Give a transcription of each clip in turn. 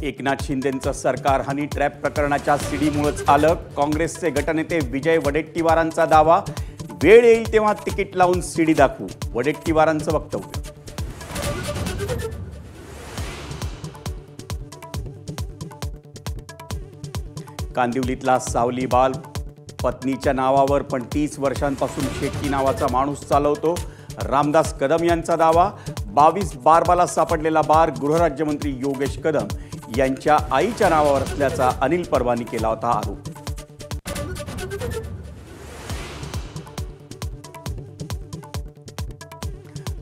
एकनाथ शिंदेंचं सरकार honey trap प्रकरणाच्या सीडीमुळेच आलं. काँग्रेसचे गटनेते विजय वडेट्टीवारांचा दावा, वेळ येईल तेव्हा तिकीट लावून सीडी दाखवू, वडेट्टीवारांचं वक्तव्य. कांदिवलीतला सावली बाल पत्नीच्या नावावर पण 30 वर्षांपासून शेट्टी नावाचा माणूस चालवतो. रामदास कदम यांचा दावा, 22 बारबाला सापडलेला बार गृहराज्यमंत्री योगेश कदम यांच्या आईच्या नावावर असल्याचा अनिल परवानी केला होता आरोप.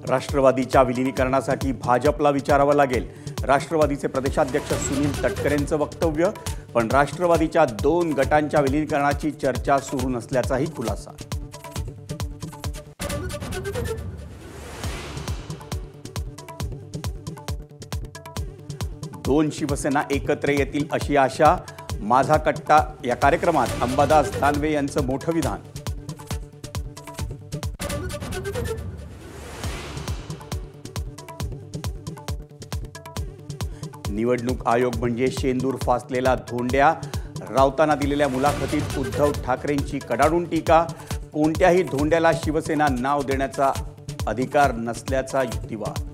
राष्ट्रवादीच्या विलीनीकरणासाठी भाजपला विचारावं लागेल, राष्ट्रवादीचे प्रदेशाध्यक्ष सुनील तटकरेंचं वक्तव्य. पण राष्ट्रवादीच्या 2 गटांच्या विलीनीकरणाची चर्चा सुरू नसल्याचाही खुलासा. दोन शिवसेना एकत्र येतील अशी आशा, माझा कट्टा या कार्यक्रमात अंबादास दानवे यांचं मोठं विधान. निवडणूक आयोग म्हणजे शेंदूर फासलेला धोंड्या, राऊतांना दिलेल्या मुलाखतीत उद्धव ठाकरेंची कडाडून टीका. कोणत्याही धोंड्याला शिवसेना नाव देण्याचा अधिकार नसल्याचा युक्तिवाद.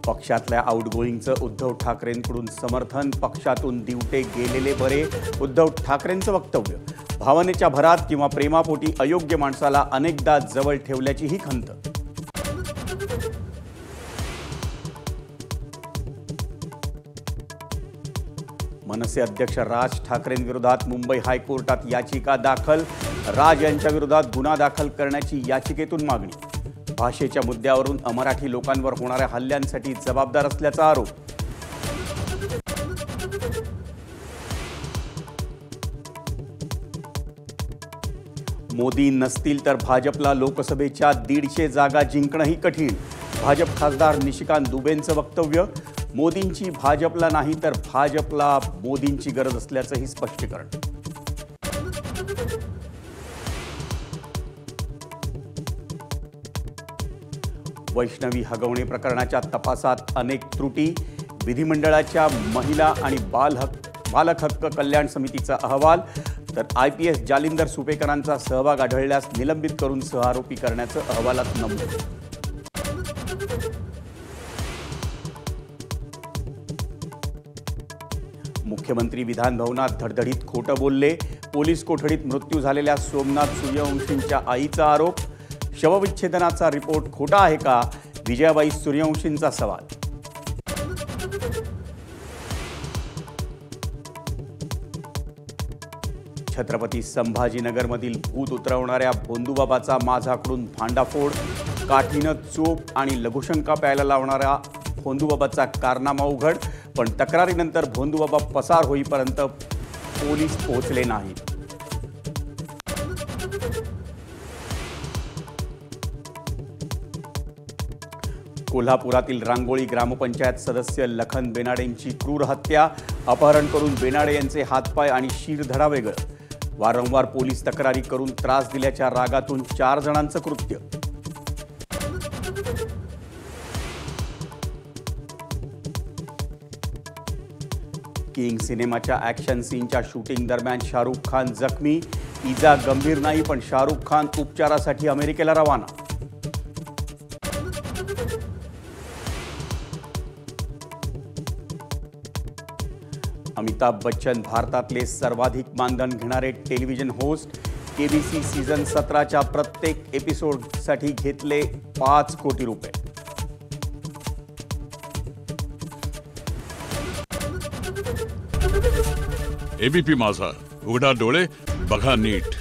पक्षातल्या आउटगोईंगचं उद्धव ठाकरेंकडून समर्थन, पक्षातून दिवटे गेलेले बरे, उद्धव ठाकरेंचं वक्तव्य. भावनेच्या भरात किंवा प्रेमापोटी अयोग्य माणसाला अनेकदा जवळ ठेवल्याची ही खंत. मनसे अध्यक्ष राज ठाकरेंविरोधात मुंबई हायकोर्टात याचिका दाखल, राज यांच्या विरोधात गुन्हा दाखल करण्याची याचिकेतून मागणी. भाषेच्या मुद्द्यावरून अमराठी लोकांवर होणाऱ्या हल्ल्यांसाठी जबाबदार असल्याचा आरोप. मोदी नसतील तर भाजपला लोकसभेच्या 150 जागा जिंकणंही कठीण, भाजप खासदार निशिकांत दुबेंचं वक्तव्य. मोदींची भाजपला नाही तर भाजपला मोदींची गरज असल्याचंही स्पष्टीकरण. वैष्णवी हगवणे प्रकरणाच्या तपासात अनेक त्रुटी, विधिमंडळाच्या महिला आणि बालक हक्क कल्याण समितीचा अहवाल. तर IPS जालिंदर सुपेकरांचा सहभाग आढळल्यास निलंबित करून सहआरोपी करण्याचं अहवालात नमूद. मुख्यमंत्री विधान भवनात धडधडीत खोटं बोलले, पोलीस कोठडीत मृत्यू झालेल्या सोमनाथ सूर्यवंशींच्या आईचा आरोप. शवविच्छेदनाचा रिपोर्ट खोटा आहे का, विजयाबाई सूर्यवंशींचा सवाल. छत्रपती संभाजीनगरमधील भूत उतरवणाऱ्या भोंदूबाबाचा माझाकडून भांडाफोड, काठीनं चोप आणि लघुशंका प्यायला लावणाऱ्या भोंदूबाबाचा कारनामा उघड. पण तक्रारीनंतर भोंदूबाबा पसार होईपर्यंत पोलीस पोहोचले नाहीत. कोल्हापुरातील रांगोळी ग्रामपंचायत सदस्य लखन बेनाडेंची क्रूर हत्या, अपहरण करून बेनाडे यांचे हातपाय आणि शिरधडा वेगळं. वारंवार पोलीस तक्रारी करून त्रास दिल्याच्या रागातून 4 जणांचं कृत्य. किंग सिनेमाच्या ॲक्शन सीनच्या शूटिंग दरम्यान शाहरुख खान जखमी, इजा गंभीर नाही पण शाहरुख खान उपचारासाठी अमेरिकेला रवाना. अमिताभ बच्चन भारतातले सर्वाधिक मानधन घेणारे टेलिव्हिजन होस्ट. KBC सीझन 17च्या प्रत्येक एपिसोडसाठी घेतले 5 कोटी रुपये. ABP माझा, उघडा डोळे बघा नीट.